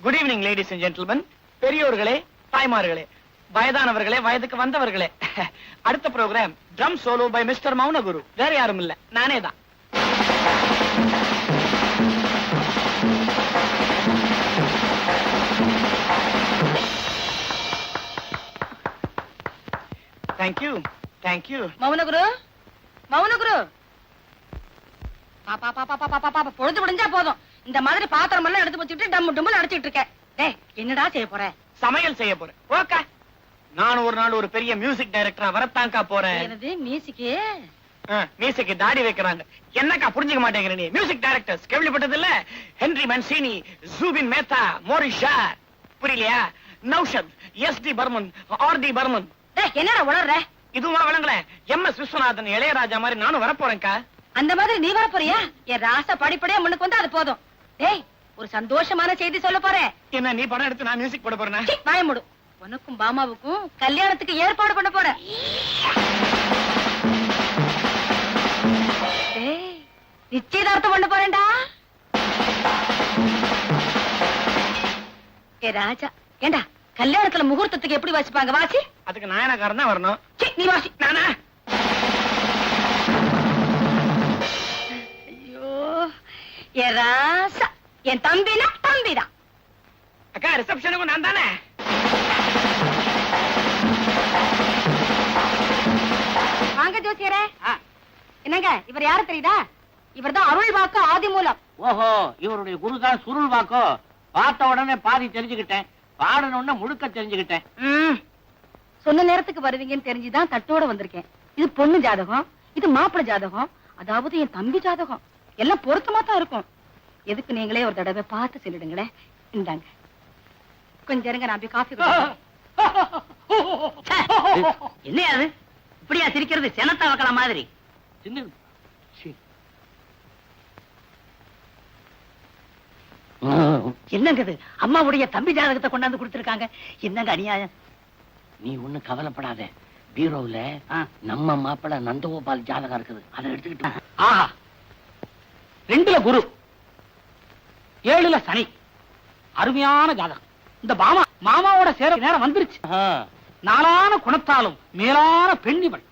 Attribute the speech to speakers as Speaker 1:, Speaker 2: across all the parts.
Speaker 1: Good evening ladies and gentleman, பெரியோர்களே, தாய்மார்களே, வயதானவர்களே, வயதுக்கு வந்தவர்களே. அடுத்த program drum solo by mister Mounaguru. வேற யாரும் இல்ல, நானே தான். Thank you thank you.
Speaker 2: மௌனகுரு, மௌனகுரு, பொழுது முடிஞ்சா போதும். இந்த மாதிரி பாத்திரம் எல்லாம் எடுத்து வச்சுட்டு டம் டும்னு அடிச்சிட்டு இருக்க. டேய், என்னடா செய்ய போற?
Speaker 1: சமையல் செய்ய போறேன். ஓகே, நான் ஒரு நாள் ஒரு பெரிய மியூசிக் டைரக்டரா வரத்தாங்கா போறேன்.
Speaker 2: என்னது மியூசிக்கு?
Speaker 1: மியூசிக் தாடி வைக்கிறாங்க. என்னக்கா புரிஞ்சுக்க மாட்டேங்கிற நீ? மியூசிக் டைரக்டர்ஸ் கேள்விப்பட்டது இல்ல? Henry Mancini, Zubin Mehta, Maurice Jarre, புரியலையா? Naushad, SD Burman, RD Burman.
Speaker 2: டேய், என்னடா உளறற?
Speaker 1: இதுவா விளங்கல? எம்எஸ் விஸ்வநாதன், இளையராஜா மாதிரி நானும் வரப்போறேன்க்கா.
Speaker 2: அந்த மாதிரி நீ வர போறியா? என் ராசா படிப்படியா முன்னுக்கு வந்து அது போதும். டேய், ஒரு சந்தோஷமான செய்தி சொல்ல போறேன்.
Speaker 1: என்ன நீ படம் எடுத்து நான் மியூசிக் போட போறேன்?
Speaker 2: வாய மூடு. உனக்கும் பாமாவுக்கும் கல்யாணத்துக்கு ஏற்பாடு பண்ண போறேன். டேய், நிச்சயதார்த்தம் பண்ண போறேன்டா. ஏ ராஜா, ஏண்டா கல்யாணத்துல முகூர்த்தத்துக்கு எப்படி வாசிப்பாங்க? வாசி.
Speaker 1: அதுக்கு நாயனக்காரன் தான் வரணும்.
Speaker 2: நீ வாசி.
Speaker 1: நானா?
Speaker 2: ஐயோ, ஏ ராசா, என் தம்பினா தம்பிதான்.
Speaker 1: அக்கா, ரிசப்ஷனுக்கு நான் தானே?
Speaker 2: வாங்க ஜோசியரே. என்னங்க, இவர் யாரு தெரியுதா? இவர்தான் அருள் வாக்கு ஆதி மூலம்.
Speaker 3: ஓஹோ, இவருடைய குருதான் சுருள் வாக்கோ. பார்த்த உடனே பாதி தெரிஞ்சுக்கிட்டேன், பாடணும்னா முழுக்க தெரிஞ்சுக்கிட்டேன்.
Speaker 2: சொன்ன நேரத்துக்கு வருவீங்கன்னு தெரிஞ்சுதான் தட்டோட வந்திருக்கேன். இது பொண்ணு ஜாதகம், இது மாப்பிள்ளை ஜாதகம், அதாவது என் தம்பி ஜாதகம். எல்லாம் பொருத்தமா தான் இருக்கும். எதுக்கு நீங்களே ஒரு தடவை பார்த்து சொல்லிடுங்களேன். இந்தாங்க, கொஞ்சம் இருங்க, நான் போய் காஃபி குடிக்கிறேன்.
Speaker 3: என்ன அது இப்படியா சிரிக்கிறது? செனத்தா வைக்கல மாதிரி. என்னங்க இது? அம்மாவுடைய தம்பி ஜாதகத்தை கொண்டாந்து கொடுத்திருக்காங்க. என்னங்க அநியாயம்? நீ ஒண்ணு கவலைப்படாத, பீரோவுல நம்ம மாப்பிள்ள நந்தகோபால் ஜாதகம் இருக்குது, அதை எடுத்துக்கிட்டு. ஆஹா, 2ல குரு, 7ல சனி. அருமையான ஜாதகம். இந்த மாமாவோட சேர நேரம் வந்துருச்சு. நாளான குணத்தாலும் மேலான பெண்ணிவள்.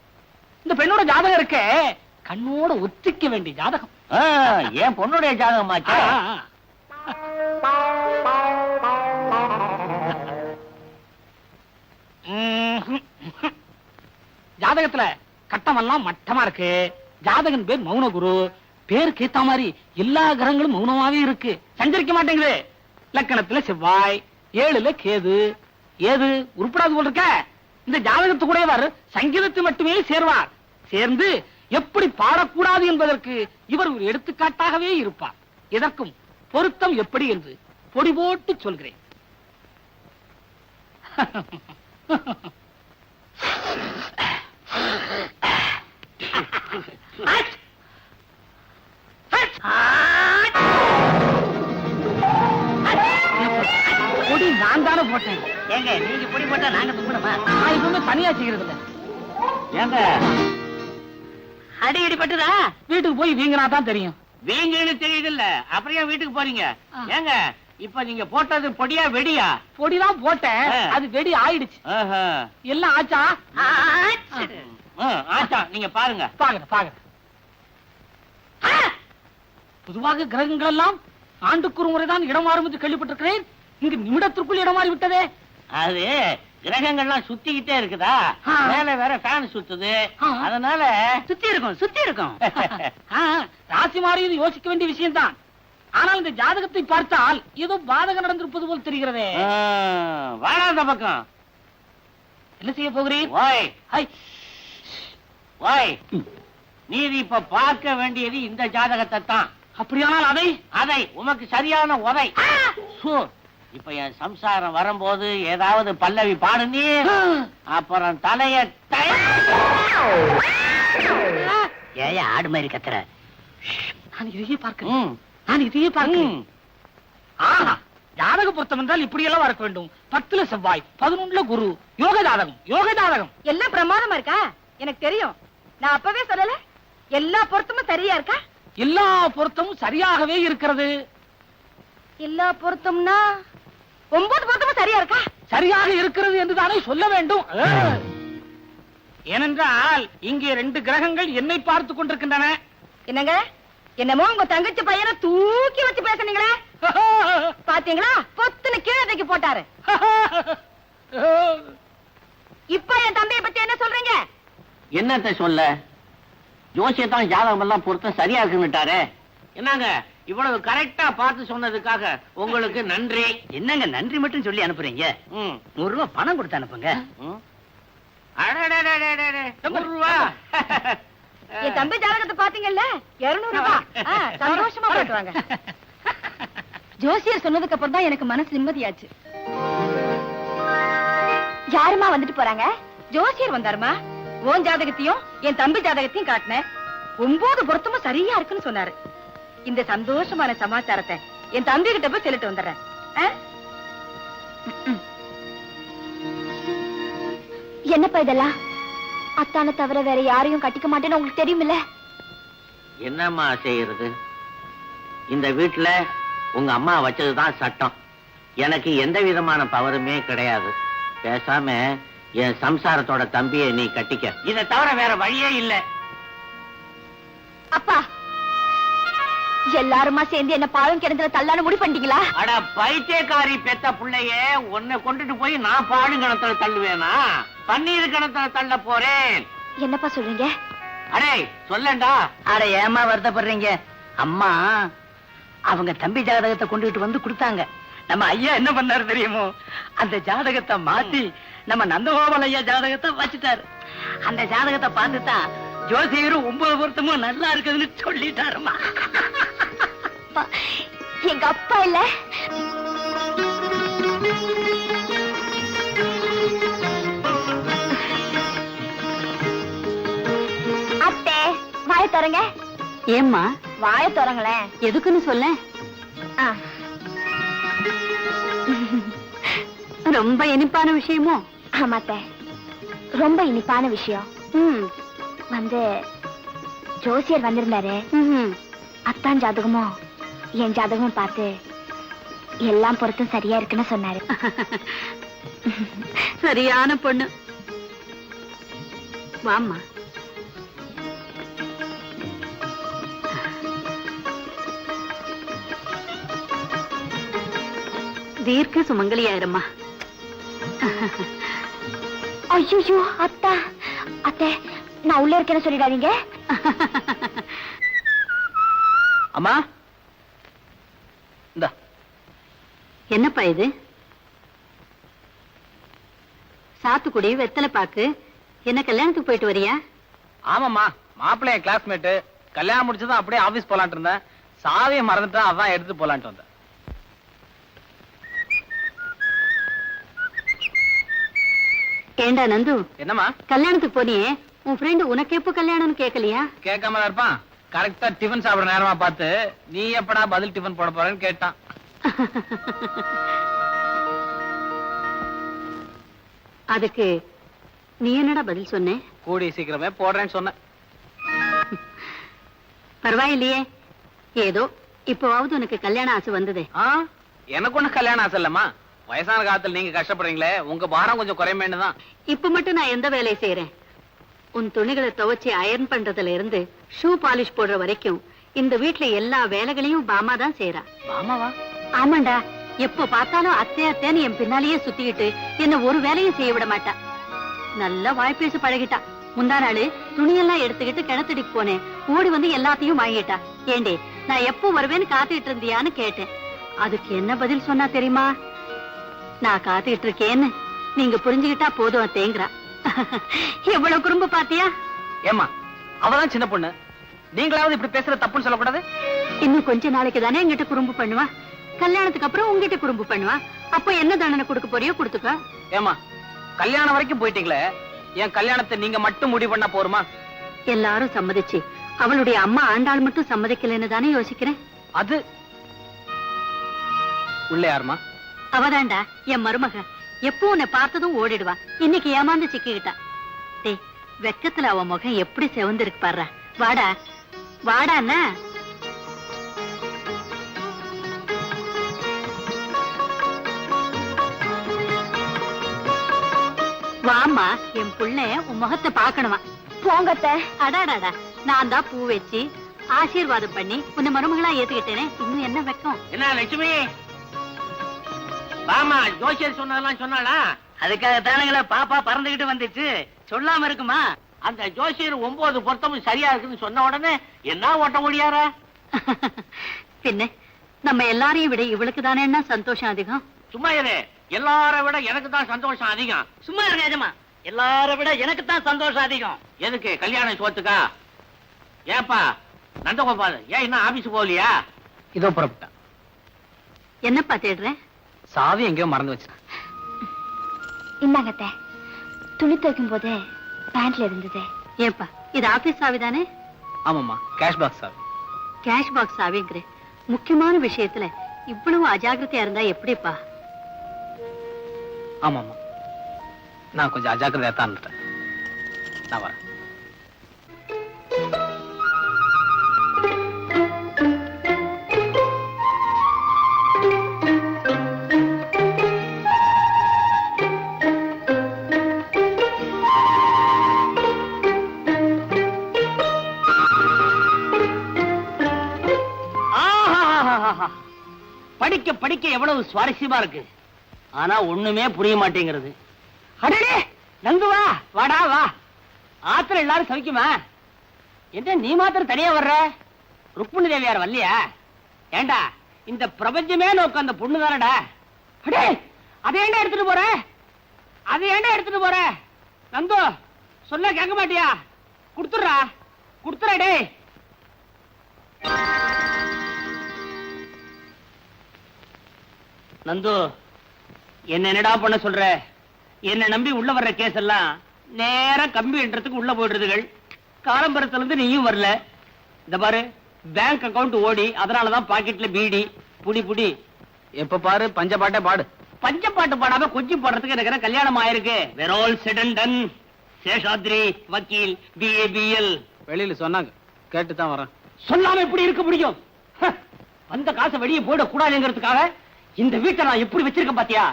Speaker 3: இந்த பெண்ணோட ஜாதகம் இருக்க கண்ணோட ஒத்திக்க வேண்டிய ஜாதகம். ஏன் பொண்ணுடைய ஜாதகமாச்சா? ஜாதகத்துல கட்டமெல்லாம் மட்டமா இருக்கு. ஜாதகன் பேர் மௌனகுரு. பேருக்கு ஏத்த மாதிரி எல்லா கிரகங்களும் மௌனமாவே இருக்கு, சஞ்சரிக்க மாட்டேங்குது. லக்கணத்துல செவ்வாய், 7ல கேது. ஏது உருப்படாது போல் இருக்க. இந்த ஜாதகத்து கூட சங்கீதத்தை மட்டுமே சேர்வார். சேர்ந்து எப்படி பாடக்கூடாது என்பதற்கு இவர் ஒரு எடுத்துக்காட்டாகவே இருப்பார். இதற்கும் பொருத்தம் எப்படி என்று பொடி போட்டு சொல்கிறேன். பொடி நான் தானே போட்டேன். ஏங்க, நீங்க பொடி போட்டா நாங்க தும்பணுமா? நான் இப்பவுமே தனியா செய்யறது இல்ல. ஏங்க, அடி அடி பட்டுதா? வீட்டுக்கு போய் வீங்கினா தான் தெரியும். வீங்கன்னு தெரியுது இல்ல, அப்புறம் ஏன் வீட்டுக்கு போறீங்க? ஏங்க, இப்ப நீங்க போட்டது பொடியா வெடியா? பொடிதான் போட்டேன், அது வெடி ஆயிடுச்சு. எல்லாம் ஆச்சா? ஆச்சா, நீங்க பாருங்க. பாருங்க பாருங்க. பொதுவாக கிரகங்கள் எல்லாம் ஆண்டுக்கு ஒரு முறைதான் இடம் மாறும் என்று கேள்விப்பட்டிருக்கிறேன். இங்கு நிமிடத்திற்குள் இடம் மாறி விட்டதே. அது கிரகங்கள்லாம் சுத்திக்கிட்டே இருக்குதா, மேல வேற ஃபேன் சுத்துது, அதனால சுத்தி இருக்கும் சுத்தி இருக்கும். ராசி மாறியது யோசிக்க வேண்டிய விஷயம் தான். ஆனால் இந்த ஜாதகத்தை பார்த்தால் ஏதோ பாதகம் நடந்திருப்பது போல் தெரிகிறதே. வாழாத பக்கம் என்ன செய்ய போகிறீர்? நீதி இப்ப பார்க்க வேண்டியது இந்த ஜாதகத்தை தான். அப்படியானால் அதை உமக்கு சரியான உதை. இப்ப என் சம்சாரம் வரும்போது ஏதாவது பல்லவி பாடுனி, அப்புறம் தலைய ஏய ஆடு மாதிரி கத்துற. நான் இதையே பார்க்கிறேன், நான் இதையே பார்க்கிறேன். ஜாதக பொருத்தம் என்றால் இப்படி எல்லாம் இருக்க வேண்டும். 10ல செவ்வாய், 11ல குரு. யோக ஜாதகம், யோக ஜாதகம்
Speaker 2: எல்லாம் பிரமாதமா இருக்கா? எனக்கு தெரியும், நான் அப்பவே சொல்லல. எல்லா பொருத்தமும் சரியா இருக்கா?
Speaker 3: எல்லா பொருத்தமும் சரியாகவே இருக்கிறது.
Speaker 2: எல்லா பொருத்தம்னா 9 பொருத்தமும் சரியா இருக்கா?
Speaker 3: சரியாக இருக்கிறது என்று தானே சொல்ல வேண்டும்.
Speaker 1: ஏனென்றால் இங்கே 2 கிரகங்கள் என்னை பார்த்து கொண்டிருக்கின்றன.
Speaker 2: என்னங்க, என்னமோ உங்க தங்கச்சி பையனை தூக்கி வச்சு பேசுனீங்களே, பாத்தீங்களா? பொத்துன்னு கீழே தூக்கி போட்டாரு. இப்ப என் தம்பியை பத்தி என்ன சொல்றீங்க?
Speaker 3: என்னத்தை சொல்ல, ஜோசியத்தான் ஜாதகம் எல்லாம் பொருத்தம் சரியா இருக்குன்னுட்டாரே. என்னங்க, இவ்வளவு கரெக்டா பார்த்து சொன்னதுக்காக உங்களுக்கு நன்றி.
Speaker 4: என்னங்க நன்றி மட்டும் சொல்லி அனுப்புறீங்க? 100 ரூபாய் பணம் கொடுத்து அனுப்புங்க.
Speaker 3: அடடடடடடட, 100 ரூபா.
Speaker 2: என் தம்பி ஜாதகத்தை பாத்தீங்கல்ல, 200 ரூபாய். சந்தோஷமா போயிட்டு வாங்க. ஜோசியர் சொன்னதுக்கு அப்புறம் தான் எனக்கு மனசு நிம்மதியாச்சு. யாருமா வந்துட்டு போறாங்க? ஜோசியர் வந்தாருமா. உன் ஜாதகத்தையும் என் தம்பி ஜாதகத்தையும் காட்டினேன். 9 பொருத்தமும் சரியா இருக்குன்னு சொன்னாரு. இந்த சந்தோஷமான சமாச்சாரத்தை என் தம்பி கிட்ட போய் சொல்லிட்டு வந்துடுறேன்.
Speaker 5: என்னப்பா இதெல்லாம்? அத்தானை தவிர வேற யாரையும் கட்டிக்க மாட்டேன்னு உங்களுக்கு தெரியுமில்ல?
Speaker 3: என்னம்மா செய்யறது? இந்த வீட்டுல உங்க அம்மா வச்சதுதான் சட்டம். எனக்கு எந்த விதமான பவருமே கிடையாது. பேசாம என் சம்சாரத்தோட தம்பியை நீ கட்டிக்க. இதை தவிர வேற வழியே இல்ல.
Speaker 5: அப்பா, எல்லாருமா சேர்ந்து என்ன பாவம் கிடந்துல தள்ளான முடி பண்ணிட்டீங்களா?
Speaker 3: அட பைத்தியக்காரி பெத்த புள்ளைய உன்னை கொண்டுட்டு போய் நான் பாடும் கணத்துல தள்ளுவேனா? பன்னீர் கணத்துல தள்ள போறேன்.
Speaker 5: என்னப்பா சொல்றீங்க?
Speaker 3: அடே சொல்லண்டா.
Speaker 4: அட ஏமா வருத்தப்படுறீங்க? அம்மா அவங்க தம்பி ஜாதகத்தை கொண்டுட்டு வந்து கொடுத்தாங்க. நம்ம ஐயா என்ன பண்ணாரு தெரியுமோ? அந்த ஜாதகத்தை மாத்தி நம்ம நந்தகோபால் ஐயா ஜாதகத்தை வச்சுட்டாரு. அந்த ஜாதகத்தை பார்த்துதான் ஜோசியரும் 9 பொருத்தமும் நல்லா இருக்குதுன்னு சொல்லிட்டாருமா.
Speaker 5: எங்க அப்பா இல்ல, அத்தை வாய தரங்க.
Speaker 2: ஏம்மா?
Speaker 5: வாய தரங்களேன்.
Speaker 2: எதுக்குன்னு சொல்ல. ரொம்ப இனிப்பான விஷயமோ?
Speaker 5: ஆமாத்த, ரொம்ப இனிப்பான விஷயம். வந்து ஜோசியர் வந்திருந்தாரு. அத்தான் ஜாதகமும் என் ஜாதகமும் பார்த்து எல்லாம் பொருத்தும் சரியா இருக்குன்னு சொன்னாரு.
Speaker 2: சரியான பொண்ணு. வாம்மா. தீர்க்க சுமங்கலியாயிரும்மா.
Speaker 5: ஐயோ அத்தா, அத்தை நான் உள்ள இருக்கேன்னு சொல்லிடாதீங்க.
Speaker 4: அம்மா இந்த
Speaker 2: என்னப்பா இது? சாத்துக்குடி வெத்தலை பாக்கு. என்ன கல்யாணத்துக்கு போயிட்டு வரியா?
Speaker 1: ஆமாம்மா, மாப்பிள்ளைய கிளாஸ்மேட். கல்யாணம் முடிச்சதும் அப்படியே ஆபீஸ் போலான்ட்டு இருந்தேன். சாவியை மறந்துட்டா, அதான் எடுத்து போலான்ட்டு வந்தேன்.
Speaker 2: ஏண்டா நந்து,
Speaker 1: என்னம்மா?
Speaker 2: கல்யாணத்துக்கு போனியே, உன் ஃப்ரெண்டு உனக்கு எப்ப கல்யாணம்னு கேட்கலையா?
Speaker 1: கேட்காம இருப்பான். கரெக்டா டிஃபன் சாப்பிடுற நேரமா பார்த்து, நீ எப்படா பதில் டிஃபன் போட போறேன்னு கேட்டான்.
Speaker 2: அதுக்கு நீ என்னடா பதில் சொன்ன?
Speaker 1: கூடி சீக்கிரமே போடுறேன்னு சொன்னேன்.
Speaker 2: பரவாயில்லையே, ஏதோ இப்பவாவது உனக்கு கல்யாண ஆசை வந்ததே.
Speaker 1: எனக்கு ஒண்ணு கல்யாணம் ஆசை இல்லம்மா. வயசான காலத்துல நீங்க கஷ்டப்படுறீங்களே, உங்க பாரம் கொஞ்சம் குறைமேன்னு தான்.
Speaker 2: இப்ப மட்டும் நான் எந்த வேலையை செய்யறேன்? உன் துணிகளை துவைச்சு அயர்ன் பண்றதுல இருந்து ஷூ பாலிஷ் போடுற வரைக்கும் இந்த வீட்டுல எல்லா வேலைகளையும் பாமா தான் செய்யறா.
Speaker 1: பாமாவா?
Speaker 2: ஆமாண்டா. எப்ப பார்த்தாலும் அத்தை அத்தைன்னு என் பின்னாலேயே சுத்திக்கிட்டு என்ன ஒரு வேலையும் செய்ய விட மாட்டா. நல்லா வாய்ப்பேசி பழகிட்டா. முந்தா நாள் துணியெல்லாம் எடுத்துக்கிட்டு கிணத்துடிக்கு போனேன். ஓடி வந்து எல்லாத்தையும் வாங்கிட்டா. ஏண்டே, நான் எப்போ வருவேன்னு காத்துக்கிட்டு இருந்தியான்னு கேட்டேன். அதுக்கு என்ன பதில் சொன்னா தெரியுமா? நான் காத்துக்கிட்டு இருக்கேன்னு நீங்க புரிஞ்சுக்கிட்டா போதும் அத்தேங்கிறா. எவ்வளவு குறும்பு பாத்தியா?
Speaker 1: ஏமா, அவதான் சின்ன பொண்ணு. நீங்களாவது இப்படி பேசுற தப்புன்னு சொல்லக்கூடாது.
Speaker 2: இன்னும் கொஞ்ச நாளைக்கு தானே என்கிட்ட குறும்பு பண்ணுவா. கல்யாணத்துக்கு அப்புறம் உங்ககிட்ட குறும்பு பண்ணுவா. அப்ப என்ன தண்டனை கொடுக்க போறியோ கொடுத்துக்க.
Speaker 1: ஏமா, கல்யாணம் வரைக்கும் போயிட்டீங்களே, என் கல்யாணத்தை நீங்க மட்டும் முடிவு பண்ணா போருமா?
Speaker 2: எல்லாரும் சம்மதிச்சு அவளுடைய அம்மா ஆண்டாள் மட்டும் சம்மதிக்கலன்னு தானே யோசிக்கிறேன்.
Speaker 1: அது உள்ளே யாருமா?
Speaker 2: அவதாண்டா என் மருமக. எப்போ உன்னை பார்த்ததும் ஓடிடுவா. இன்னைக்கு ஏமாந்து சிக்கிக்கிட்டா. டேய், வெக்கத்துல அவ முகம் எப்படி செவந்திருக்கு பாரு. வாடா வாடான்னா. வாமா, என் புள்ள உன் முகத்தை பாக்கணுமா?
Speaker 5: போங்கத்த.
Speaker 2: அடாடாடா, நான் தான் பூ வச்சு ஆசீர்வாதம் பண்ணி உன்னை மருமகளா ஏத்துக்கிட்டேனே, இன்னும் என்ன வெக்கம்?
Speaker 3: என்ன லட்சுமி பாமா ஜோசியர் சொன்னதெல்லாம் சொன்னாளா?
Speaker 4: அதுக்காக தானுங்களே பாப்பா பறந்துகிட்டு வந்துச்சு, சொல்லாம இருக்குமா?
Speaker 3: அந்த ஜோசியர் 9 பொருத்தமும் சரியா இருக்குன்னு சொன்ன உடனே என்ன ஓட்ட முடியாரா?
Speaker 2: பின்ன நம்ம எல்லாரையும் விட இவளுக்கு தானே சந்தோஷம் அதிகம்.
Speaker 3: சும்மா இரு, எல்லார விட எனக்கு தான் சந்தோஷம் அதிகம்.
Speaker 4: சும்மா இருங்க எஜமா, எல்லார விட எனக்கு தான் சந்தோஷம் அதிகம்.
Speaker 3: எதுக்கு? கல்யாணம் சோத்துக்கா? ஏப்பா நந்தகோபால், ஏன் இன்னும் ஆபீஸ் போகலையா?
Speaker 6: இதோ புறப்பட்டேன்.
Speaker 2: என்னப்பா தேடுறேன்?
Speaker 6: சாவி எங்கேயோ மறந்து வச்சேன்.
Speaker 5: இந்தாங்கத்த. துணி துவைக்கும் போது பேண்ட்ல இருந்தது.
Speaker 2: ஏப்பா, இது ஆபீஸ் சாவி தானே?
Speaker 6: ஆமாம்மா, கேஷ் பாக்ஸ் சாவி.
Speaker 2: கேஷ் பாக்ஸ் சாவிங்கிற முக்கியமான விஷயத்துல இவ்வளவு அஜாக்கிரதையா இருந்தா எப்படிப்பா?
Speaker 6: ஆமாம்மா, நான் கொஞ்சம் அஜாக்கிரதையா தான் இருந்துட்டேன். நான் வரேன்.
Speaker 3: படிக்க படிக்க எவ்வளவு சுவாரஸ்யமா இருக்கு, ஆனா ஒண்ணுமே புரிய மாட்டேங்கிறது. அடடே நந்து, வா வாடா வா. ஆத்திரம் எல்லாரும் சவிக்குமா? என்ன நீ மாத்திரம் தனியா வர்ற? ருக்மிணி தேவியார் வரலையா? ஏண்டா, இந்த பிரபஞ்சமே நோக்க அந்த பொண்ணு தானடா. அடே, அதை ஏண்டா எடுத்துட்டு போற? அதை ஏண்டா எடுத்துட்டு போற? நந்து, சொல்ல கேட்க மாட்டியா? குடுத்துறா குடுத்துறா. டே நந்து, என்னடா பண்ண சொல்ற? என்ன நம்பி உள்ள வர்ற கேஸ் எல்லாம் நேரா கம்பி என்றதுக்கு உள்ள போயிடுறதுகள். காலம்பரத்துல இருந்து நீயும் வரல. இந்த பாரு, பேங்க் அக்கவுண்ட் ஓடி, அதனாலதான் பாக்கெட்ல பீடி. புடி புடி.
Speaker 6: எப்ப பாரு பஞ்சபாட்டே பாடு.
Speaker 3: பஞ்சப்பாட்டு பாடாம கொஞ்சம் போடுறதுக்கு எனக்கு கல்யாணம் ஆயிருக்கு. We're all set and done. Seshadri வக்கீல், BABL.
Speaker 6: வெளியில சொன்னாங்க, கேட்டு தான் வரேன்.
Speaker 3: சொல்லாம எப்படி இருக்க முடியும்? அந்த காசை வெளியே போயிட கூடாதுங்கிறதுக்காக இந்த வீட்டை நான் எப்படி வச்சிருக்கேன் பாத்தியா?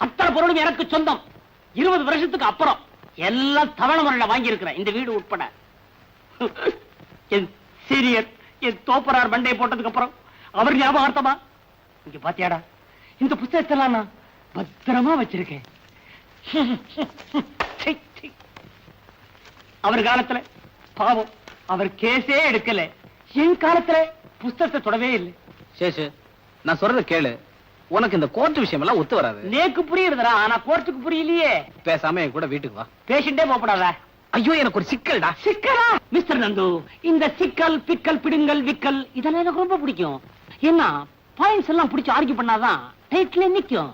Speaker 3: அத்தனை பொருளும் எனக்கு சொந்தம். 20 வருஷத்துக்கு அப்புறம் எல்லாம் தவணை முறையில வாங்கி இருக்கிறேன், இந்த வீடு உட்பட. என் சீரியர், என் தோப்பரார் மண்டை போட்டதுக்கு அப்புறம் அவர் ஞாபகார்த்தமா இங்க பாத்தியாடா, இந்த புத்தகத்தெல்லாம் நான் பத்திரமா வச்சிருக்கேன். அவர் காலத்துல பாவம், அவர் கேஸே எடுக்கல. என் காலத்துல புத்தகத்தை தொடவே இல்லை.
Speaker 6: சேஷு, நான் சொல்றத கேளு. உனக்கு இந்த கோர்ட் விஷயம் எல்லாம் ஒத்து வராது.
Speaker 3: நேக்கு புரியுறதுடா, ஆனா கோர்ட்டுக்கு புரியலையே.
Speaker 6: பேசாம என் கூட வீட்டுக்கு வா.
Speaker 3: பேஷண்டே போப்படாத.
Speaker 6: ஐயோ, எனக்கு ஒரு சிக்கல்டா.
Speaker 3: சிக்கலா? மிஸ்டர் நந்து, இந்த சிக்கல் பிக்கல் பிடுங்கல் விக்கல் இதெல்லாம் எனக்கு ரொம்ப பிடிக்கும். என்ன பாயிண்ட்ஸ் எல்லாம் பிடிச்சு ஆர்கியூ பண்ணாதான் டைட்டில் நிக்கும்.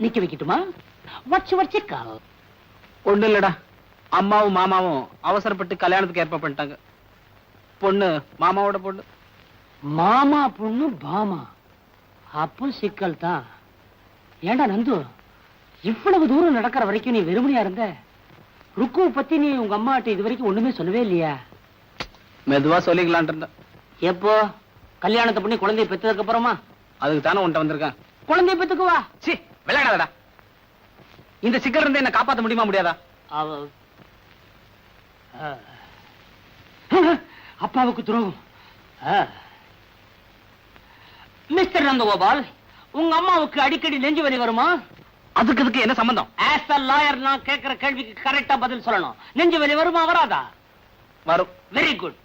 Speaker 3: நிக்க வைக்கட்டுமா? வாட்ஸ் யுவர் சிக்கல்?
Speaker 6: ஒண்ணு இல்லடா, அம்மாவும் மாமாவும் அவசரப்பட்டு கல்யாணத்துக்கு ஏற்பாடு பண்ணிட்டாங்க. பொண்ணு மாமாவோட பொண்ணு.
Speaker 3: மாமா பொண்ணு பாமா, அப்போ சிக்கல் தான். ஏண்டா நந்து, இவ்வளவு தூரம் நடக்கிற வரைக்கும் நீ வெறுமனையா இருந்த? ருக்குவை பத்தி நீ உங்க அம்மாட்ட இது வரைக்கும் ஒண்ணுமே சொல்லவே இல்லையா?
Speaker 6: மெதுவா சொல்லிக்கலான் இருந்தேன்.
Speaker 3: எப்போ கல்யாணத்தை பண்ணி குழந்தைய பெற்றதுக்கு அப்புறமா?
Speaker 6: அதுக்கு தானே உன்ட்ட வந்திருக்கேன்.
Speaker 3: குழந்தைய பெத்துக்குவா.
Speaker 6: சி, விளையாடாதடா. இந்த சிக்கல் இருந்து என்ன காப்பாத்த முடியுமா முடியாதா?
Speaker 3: அப்பாவுக்கு துரோகம். மிஸ்டர் நந்தகோபால், உங்க அம்மாவுக்கு அடிக்கடி நெஞ்சு வலி வருமா?
Speaker 6: அதுக்கு என்ன சம்பந்தம்?
Speaker 3: ஆஸ் அ லாயர் நான் கேட்கிற கேள்விக்கு கரெக்டா பதில் சொல்லணும். நெஞ்சு வலி வருமா வராதா?
Speaker 6: வரும்.
Speaker 3: Very good.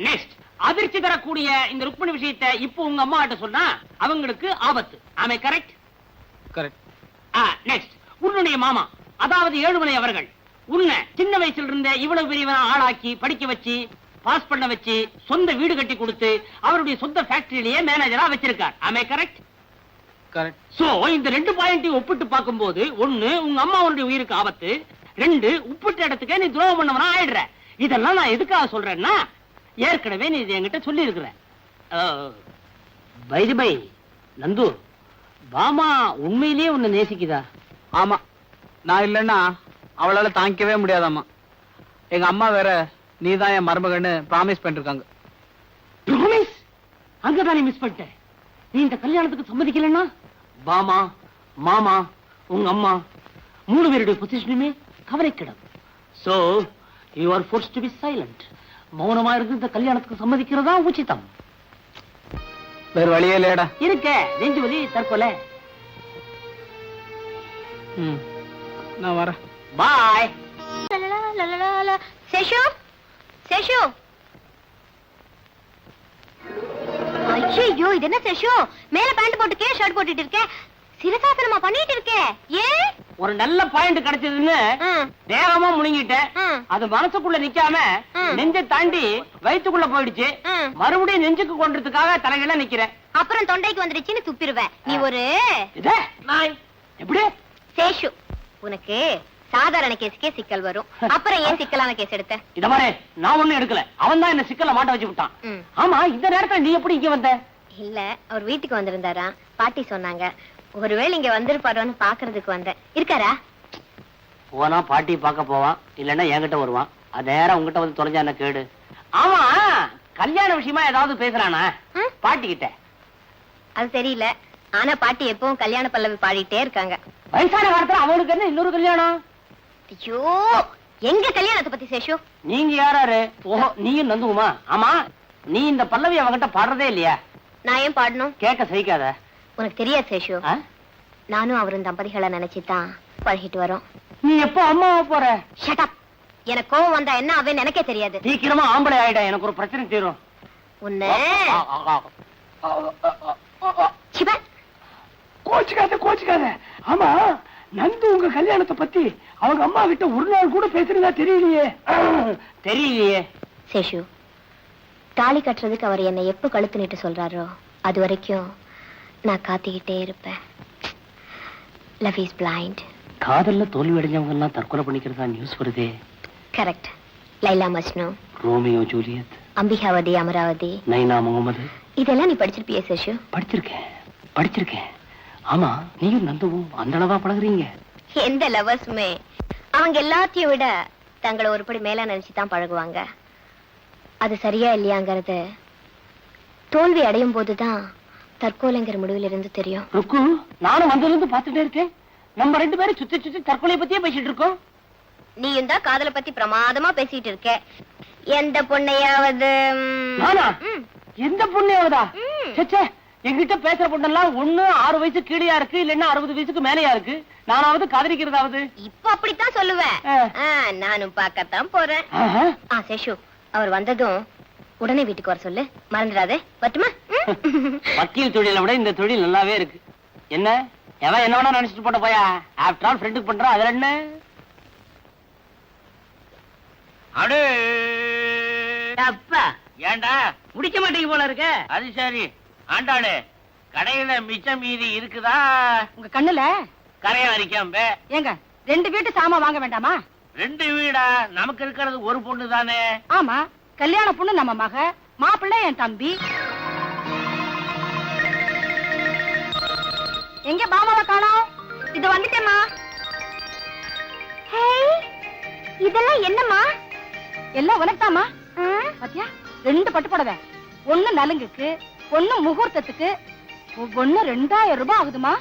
Speaker 3: நெக்ஸ்ட், அதிர்ச்சி தரக்கூடிய இந்த ருக்மிணி விஷயத்தை இப்போ உங்க அம்மா கிட்ட சொன்னா அவங்களுக்கு ஆபத்து. ஆமே கரெக்ட்?
Speaker 6: கரெக்ட்.
Speaker 3: நெக்ஸ்ட், உன்னுடைய மாமா அதாவது ஏழுமலை அவர்கள் உன்னை சின்ன வயசுல இருந்த இவ்வளவு பெரியவனா ஆளாக்கி படிக்க வச்சு பாஸ் பண்ண வச்சு சொந்த வீடு கட்டி கொடுத்து அவருடைய சொந்த ஃபேக்டரியிலேயே மேனேஜரா வச்சிருக்கார். ஆமே கரெக்ட்?
Speaker 6: கரெக்ட்.
Speaker 3: சோ இந்த 2 பாயிண்டையும் ஒப்பிட்டு பார்க்கும்போது, 1 உங்க அம்மாவுடைய உயிருக்கு ஆபத்து, 2 உப்பிட்ட இடத்துக்கே நீ துரோகம் பண்ணவனா ஆயிடுற. இதெல்லாம் நான் எதுக்காக சொல்றேன்னா, ஏற்கனவே நீ என்கிட்ட சொல்லி இருக்கிற. பை பை நந்து, பாமா உண்மையிலேயே உன்னை நேசிக்குதா?
Speaker 6: ஆமா, நான் இல்லைன்னா அவளால தாங்கிக்கவே முடியாதாமா. எங்க அம்மா வேற நீதான் என் மருமகன்னு ப்ராமிஸ் பண்ணிருக்காங்க.
Speaker 3: ப்ராமிஸ்? அங்கதான் நீ மிஸ் பண்ணிட்ட. நீ இந்த கல்யாணத்துக்கு சம்மதிக்கலன்னா பாமா, மாமா, உங்க அம்மா மூணு பேருடைய பொசிஷனுமே கவலைக்கிடம். So you are forced to be silent. மௌனமா இருந்து இந்த கல்யாணத்துக்கு சம்மதிக்கிறதா உச்சிதம்.
Speaker 6: வேற வழியே இல்லையடா.
Speaker 3: இருக்க நெஞ்சு வலி தற்கொலை.
Speaker 6: நான் வரேன்.
Speaker 3: பாய்.
Speaker 5: சேஷு சேஷு ஐயோ இது என்ன சேஷு மேல பேண்ட் போட்டுக்கே ஷர்ட் போட்டுட்டு இருக்க சிரசாசனமா பண்ணிட்டு இருக்கே ஏன்
Speaker 3: ஒரு நல்ல பாயிண்ட் கிடைச்சதுன்னு வேகமா முழுங்கிட்டேன். அது மனசுக்குள்ள நிக்காம நெஞ்ச தாண்டி வயிற்றுக்குள்ள போயிடுச்சு. மறுபடியும் நெஞ்சுக்கு கொண்டதுக்காக தலைகீழ நிக்கிறேன்.
Speaker 5: அப்புறம் தொண்டைக்கு வந்துடுச்சுன்னு துப்பிடுவேன். நீ ஒரு
Speaker 3: நாய் எப்படி
Speaker 5: சேஷு உனக்கு சாதாரண கேஸுக்கே சிக்கல் வரும். அப்புறம் ஏன் சிக்கலான கேஸ் எடுத்த?
Speaker 3: இத மாதிரி நான் ஒண்ணும் எடுக்கல. அவன் தான் என்ன சிக்கல்ல மாட்ட வச்சு விட்டான். ஆமா இந்த நேரத்துல நீ எப்படி இங்க வந்த?
Speaker 5: இல்ல அவர் வீட்டுக்கு வந்திருந்தாரா பாட்டி சொன்னாங்க. ஒருவேளை இங்க வந்திருப்பாரோன்னு பாக்குறதுக்கு வந்தேன். இருக்காரா?
Speaker 3: போனா பாட்டி பார்க்க போவான், இல்லன்னா என்கிட்ட வருவான். அது நேரம் உங்ககிட்ட வந்து தொலைஞ்சா என்ன கேடு? ஆமா கல்யாண விஷயமா ஏதாவது பேசுறானா பாட்டி கிட்ட?
Speaker 5: அது தெரியல. ஆனா பாட்டி எப்பவும் கல்யாண பல்லவி பாடிட்டே இருக்காங்க.
Speaker 3: வயசான காலத்துல அவனுக்கு என்ன இன்னொரு கல்யாணம்?
Speaker 5: ஐயோ எங்க கல்யாணத்தை பத்தி சேஷு?
Speaker 3: நீங்க யாராரு? ஓஹோ நீயும் நந்துகுமா? ஆமா நீ இந்த பல்லவி அவகிட்ட பாடுறதே இல்லையா?
Speaker 5: நான் ஏன் பாடணும்?
Speaker 3: கேட்க சகிக்காத.
Speaker 5: உனக்கு தெரியாது சேஷு, நானும் அவரும் தம்பதிகளை நினைச்சுதான் பழகிட்டு வரோம்.
Speaker 3: நீ எப்போ அம்மாவா போற?
Speaker 5: Shut up. எனக்கு கோவம் வந்தா என்ன அவன் எனக்கே தெரியாது.
Speaker 3: சீக்கிரமா ஆம்பளை ஆயிடா, எனக்கு ஒரு பிரச்சனை தீரும்.
Speaker 5: உன்னை
Speaker 3: கோச்சுக்காத கோச்சுக்காத. ஆமா நந்து உங்க கல்யாணத்தை பத்தி அவங்க அம்மா கிட்ட ஒரு நாள் கூட பேசுறதா தெரியலையே. தெரியலையே
Speaker 5: சேஷு, தாலி கட்டுறதுக்கு அவர் என்னை எப்ப கழுத்து நீட்டு சொல்றாரோ அது வரைக்கும் நான் காத்திக்கிட்டே இருப்பேன். Love is blind.
Speaker 3: காதல்ல தோல்வி அடைஞ்சவங்க எல்லாம் தற்கொலை பண்ணிக்கிறதா நியூஸ் வருதே.
Speaker 5: Correct. Laila Majnu,
Speaker 3: Romeo Juliet,
Speaker 5: Ambikavathi, Amaravathi,
Speaker 3: Naina Mohammed,
Speaker 5: இதெல்லாம் நீ படிச்சிருப்பியே சேஷு?
Speaker 3: படிச்சிருக்கேன். ஆமா நீயும் நந்துவும் அந்த அளவா பழகுறீங்க?
Speaker 5: எந்த லவர்ஸுமே அவங்க எல்லாத்தையும் விட தங்களை ஒருபடி மேல நினைச்சுதான் பழகுவாங்க. அது சரியா இல்லையாங்கிறது தோல்வி அடையும் போதுதான் தற்கொலைங்கிற முடிவில் இருந்து தெரியும்.
Speaker 3: ருக்கு நானும் வந்திருந்து பாத்துட்டே இருக்கேன். நம்ம ரெண்டு பேரும் சுத்தி சுத்தி தற்கொலை பத்தியே பேசிட்டு இருக்கோம்.
Speaker 5: நீயும் தான் காதலை பத்தி பிரமாதமா பேசிட்டு இருக்க. எந்த பொண்ணையாவது?
Speaker 3: நானா? எந்த பொண்ணையாவதா? சே எங்கிட்ட பேசுற பொண்ணெல்லாம் ஒண்ணு 6 வயசு கீழயா இருக்கு, இல்லன்னா 60 வயசுக்கு மேலயா இருக்கு. நானாவது காதலிக்கிறதாவது?
Speaker 5: இப்ப அப்படித்தான் சொல்லுவேன். நானும் பார்க்கத்தான் போறேன். சேஷு அவர் வந்ததும் உடனே வீட்டுக்கு வர சொல்லு, மறந்துடாதே. பட்டுமா?
Speaker 3: வக்கீல் தொழிலை விட இந்த தொழில் நல்லாவே இருக்கு. என்ன எவன் என்ன வேணா நினைச்சிட்டு போட்ட போயா. ஆஃப்டர் ஆல் ஃப்ரெண்டுக்கு பண்றான், அதுல என்ன?
Speaker 1: அடு
Speaker 3: அப்பா
Speaker 1: ஏண்டா
Speaker 3: குடிக்க மாட்டீங்க போல இருக்க.
Speaker 1: அது சரி. ஆண்டாளு கடையில மிச்சம் மீதி இருக்குதா?
Speaker 2: உங்க கண்ணுல
Speaker 1: கரையா அரிக்காம
Speaker 2: ஏங்க 2 வீட்டு சாமான் வாங்க வேண்டாமா?
Speaker 1: 2 வீடா? நமக்கு இருக்கிறது ஒரு பொண்ணு தானே.
Speaker 2: ஆமா, கல்யாண பொண்ணு நம்ம மக, மாப்பிள்ளை என் தம்பி. எங்க பாமாவை காணோம்? இது வந்துட்டேம்மா.
Speaker 5: இதெல்லாம் என்னம்மா?
Speaker 2: எல்லாம் உனக்குதாம்மா. பாத்தியா 2 பட்டு புடவை, 1 நலுங்குக்கு, 1 முகூர்த்தத்துக்கு, ஒவ்வொன்னு 2000 ரூபாய் ஆகுதுமா.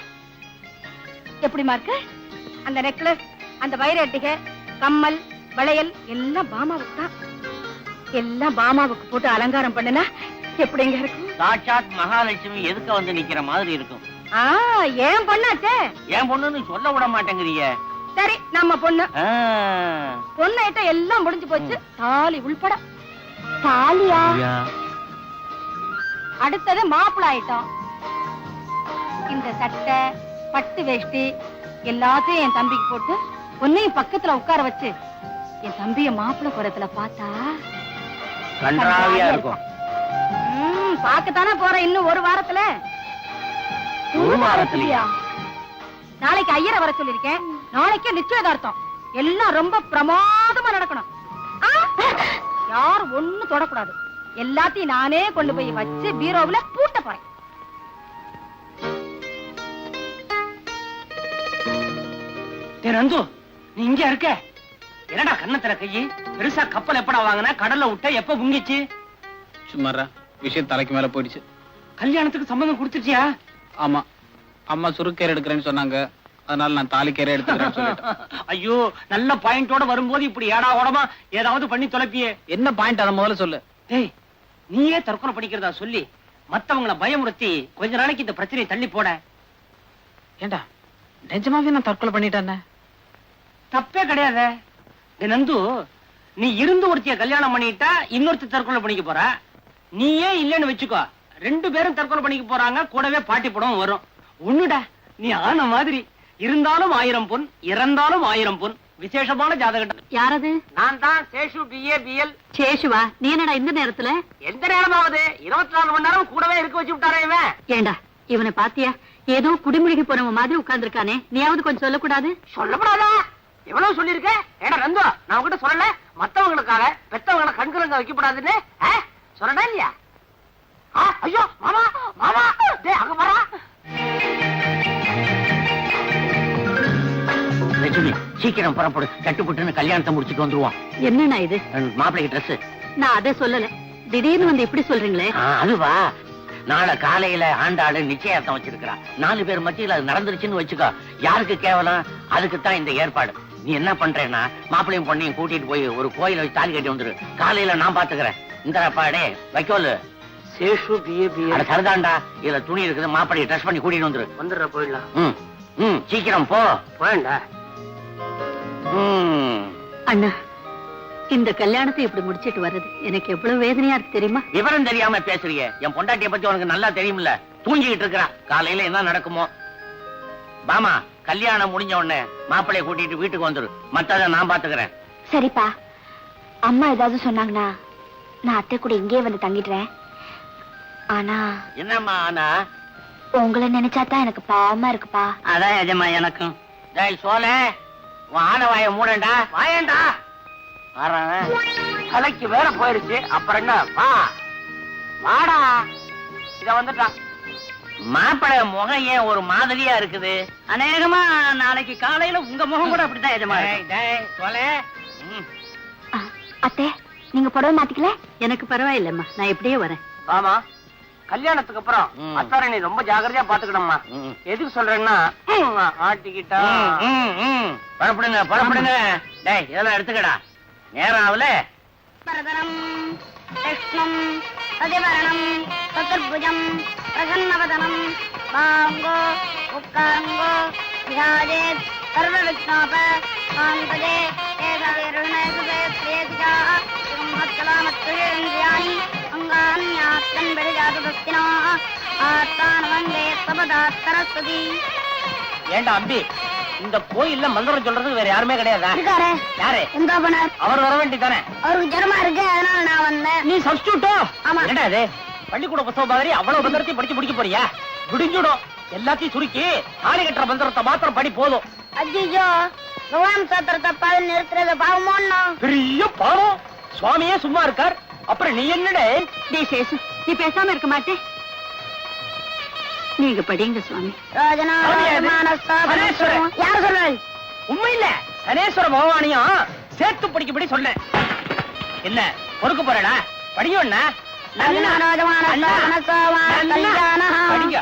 Speaker 2: எப்படிமா இருக்கு? அந்த நெக்லஸ், அந்த வைர அட்டிகை, கம்மல், வளையல் எல்லாம் பாமாவுக்கு தான். எல்லாம் பாமாவுக்கு போட்டு அலங்காரம் பண்ணுனா எப்படிங்க இருக்கும்?
Speaker 1: சாட்சாத் மகாலட்சுமி எதுக்க வந்து நிக்கிற மாதிரி இருக்கும்.
Speaker 2: ஏன் பொண்ணாச்சே.
Speaker 1: என் பொண்ணுன்னு சொல்ல விட மாட்டேங்கிறீங்க.
Speaker 2: சரி நம்ம பொண்ணு. பொண்ணு எல்லாம் முடிஞ்சு போச்சு, தாலி உள்பட.
Speaker 5: தாலியா?
Speaker 2: அடுத்தது மாப்பிள்ளை ஆயிட்டோம். இந்த சட்டை, பட்டு வேஷ்டி எல்லாத்தையும் என் தம்பிக்கு போட்டு பொண்ணையும் பக்கத்துல உட்கார வச்சு என் தம்பிய மாப்பிள்ளை புறத்துல பார்த்தா
Speaker 1: கன்றாவியா இருக்கும்.
Speaker 2: பாக்கத்தானே போற இன்னும் 1 வாரத்துல. 1 வாரத்துலயா? நாளைக்கு ஐயரை வர சொல்லிருக்கேன். நாளைக்கே நிச்சயதார்த்தம். எல்லாம் ரொம்ப பிரமாதமா நடக்கணும். யாரும் ஒண்ணு தொடக்கூடாது. எல்லாத்தையும் நானே கொண்டு போய் வச்சு பீரோவுல பூட்ட போறேன்.
Speaker 3: நந்து நீ இங்க இருக்க? என்னடா கண்ணத்துல கையி? பெருசா கப்பல் எப்படா வாங்கின? கடல்ல விட்ட எப்ப முங்கிச்சு?
Speaker 6: சும்மாரா, விஷயம் தலைக்கு மேல போயிடுச்சு.
Speaker 3: கல்யாணத்துக்கு சம்மதம் கொடுத்துட்டியா?
Speaker 6: ஆமா, அம்மா சுருக்கேர் எடுக்கிறேன்னு சொன்னாங்க. அதனால நான் தாலிக்கேற எடுத்துக்கிறேன்னு சொல்லிட்டேன்.
Speaker 3: ஐயோ, நல்ல பாயிண்டோட வரும்போது இப்படி ஏடா ஓடமா ஏதாவது பண்ணி தொலைப்பியே.
Speaker 6: என்ன பாயிண்ட் அதை முதல்ல சொல்லு.
Speaker 3: டேய், நீயே தற்கொலை பண்ணிக்கிறதா சொல்லி மத்தவங்களை பயமுறுத்தி கொஞ்ச நாளைக்கு இந்த பிரச்சனையை தள்ளி போட.
Speaker 6: ஏண்டா நிஜமாவே நான் தற்கொலை பண்ணிட்டேன்?
Speaker 3: தப்பே கிடையாது. நந்து, நீ இருந்து ஒருத்திய கல்யாணம் பண்ணிட்டா இன்னொருத்தி தற்கொலை பண்ணிக்க போற. நீயே இல்லன்னு வச்சுக்கோ, 2 பேரும் தற்கொலை பண்ணிக்க போறாங்க. கூடவே பாட்டி படம் வரும். ஒண்ணுடா, நீ ஆன மாதிரி இருந்தாலும் 1000 பொன், இறந்தாலும் 1000 பொன். விசேஷமான ஜாதகம்.
Speaker 2: யாரது?
Speaker 3: நான் தான் சேஷு, BA BL.
Speaker 2: சேஷுவா? நீ என்னடா இந்த நேரத்துல?
Speaker 3: எந்த நேரமாவது 24 மணி நேரம் கூடவே இருக்க வச்சு விட்டாரே இவன்.
Speaker 2: ஏண்டா இவனை பாத்தியா? ஏதோ குடிமுழுகி போறவன் மாதிரி உட்கார்ந்துருக்கானே. நீயாவது கொஞ்சம் சொல்லக்கூடாது?
Speaker 3: சொல்லப்படாதா? எவ்வளவு சொல்லிருக்க? ஏடா நந்து, நான் உங்ககிட்ட சொல்லல மத்தவங்களுக்காக பெத்தவங்களை கண்குலங்க வைக்கப்படாதுன்னு? சொல்லடா இல்லையா? ஐயோ மாமா, மாமா, டேய் அங்க வரா. லட்சுமி, சீக்கிரம் புறப்படு. சட்டுப்புட்டுன்னு கல்யாணத்தை முடிச்சிட்டு வந்துருவோம்.
Speaker 2: என்னண்ணா இது?
Speaker 3: மாப்பிள்ளைக்கு ட்ரெஸ்.
Speaker 2: நான் அதை சொல்லல, திடீர்னு வந்து இப்படி சொல்றீங்களே.
Speaker 3: அதுவா, நாளை காலையில ஆண்டாளு நிச்சயார்த்தம் வச்சிருக்கிறா. 4 பேர் மத்தியில அது நடந்துருச்சுன்னு வச்சுக்கோ, யாருக்கு கேவலம்? அதுக்குத்தான் இந்த ஏற்பாடு. நீ என்ன பண்றேன்னா, மாப்பிள்ளையும் பொண்ணையும் கூட்டிட்டு போய் ஒரு கோயில வச்சு தாலி கட்டி வந்துரு. காலையில நான் பாத்துக்கிறேன். இந்த பாடே வைக்கோலு சேஷு சரிதான்டா. இதுல துணி இருக்குது, மாப்பிள்ளையை ட்ரெஸ் பண்ணி கூட்டிட்டு வந்துரு. வந்துடுற போயிடலாம். சீக்கிரம் போ. போயண்டா.
Speaker 2: அண்ணா, இந்த கல்யாணத்தை இப்படி முடிச்சிட்டு வர்றது எனக்கு எவ்வளவு வேதனையா இருக்கு தெரியுமா?
Speaker 3: விவரம் தெரியாம பேசுறீங்க. என் பொண்டாட்டிய பத்தி உனக்கு நல்லா தெரியும்ல. தூங்கிட்டு இருக்கிறா. காலையில என்ன நடக்குமோ. பாமா, கல்யாணம் முடிஞ்ச உடனே மாப்பிள்ளைய கூட்டிட்டு வீட்டுக்கு வந்துரு. மத்தத நான் பாத்துக்கிறேன்.
Speaker 5: சரிப்பா. அம்மா ஏதாவது சொன்னாங்கன்னா நான் அத்தை கூட இங்கே வந்து தங்கிடுறேன். ஆனா
Speaker 3: என்னம்மா ஆனா?
Speaker 5: உங்களை நினைச்சாதான் எனக்கு பாவமா இருக்குப்பா.
Speaker 3: அதான் எஜமா எனக்கும். டேய் சோலே, உன் ஆன வாய மூடண்டா. வாயண்டா. தலைக்கு வேற போயிருச்சு. அப்புறம் என்ன? வா வாடா. இத வந்துட்டா. மாப்பிள்ளை முகம் ஏன் ஒரு மாதிரியா இருக்குது?
Speaker 4: அநேகமா நாளைக்கு காலையில உங்க முகம் கூட அப்படித்தான் எஜமா.
Speaker 5: அத்தை, நீங்க புடவை மாத்திக்கல?
Speaker 2: எனக்கு பரவாயில்லம்மா, நான் எப்படியே வரேன்.
Speaker 3: ஆமா, கல்யாணத்துக்கு அப்புறம் அத்தாரை நீ ரொம்ப ஜாக்கிரதையா பாத்துக்கணும்மா. எதுக்கு சொல்றேன்னா, ஆட்டிக்கிட்டா பரப்படுங்க பரப்படுங்க. டேய் இதெல்லாம் எடுத்துக்கடா. நேரம் ஆகல.
Speaker 5: பரதரம் கிருஷ்ணம் அதிவரணம் சதுர்புஜம் பிரசன்னவதனம் பாங்கோ உட்காரங்கோ விஹாஜேத் சர்வ விக்னோப சாந்ததே ஏதவேருணேசுபேத்ரேதிகா மத்கலாமத்ரேந்தியானி அங்கான்யாத்தன் பெரிஜாதுபக்தினோ ஆத்தான வந்தே சபதாத்தரஸ்துதி.
Speaker 3: ஏண்டா அம்பி, இந்த கோயில்ல மந்திரம் சொல்றதுக்கு வேற யாருமே கிடையாதா?
Speaker 5: இருக்காரே.
Speaker 3: யாரு?
Speaker 5: எங்க போனார்?
Speaker 3: அவர் வர வேண்டியதானே.
Speaker 5: அவருக்கு ஜரமா இருக்கு, அதனால நான் வந்தேன்.
Speaker 3: நீ சப்ஸ்டியூட்டோ?
Speaker 5: ஆமா.
Speaker 3: என்னடா இது பள்ளிக்கூட புத்தகம் மாதிரி அவ்வளவு மந்திரத்தையும் படிச்சு முடிக்க போறியா? விடிஞ்சுடும். எல்லாத்தையும் சுருக்கி தாலி கட்டுற மந்திரத்தை மாத்திரம் படி போதும்.
Speaker 5: அஜிஜோ, பகவான் சாத்திரத்தை பால் நிறுத்துறது பாவமோன்னா?
Speaker 3: பெரிய பாவம். சுவாமியே சும்மா இருக்கார், அப்புறம் நீ என்னடே?
Speaker 2: டேய் சேசு, நீ பேசாம இருக்க மாட்டே? நீங்க படிங்க சுவாமி.
Speaker 5: யாரு சொல்றாள்?
Speaker 3: உண்மை இல்ல, சனேஸ்வர பகவானையும் சேர்த்து படிக்கப்படி சொன்னேன். என்ன பொறுக்க போறடா? படிக்கணும்னா படிங்க.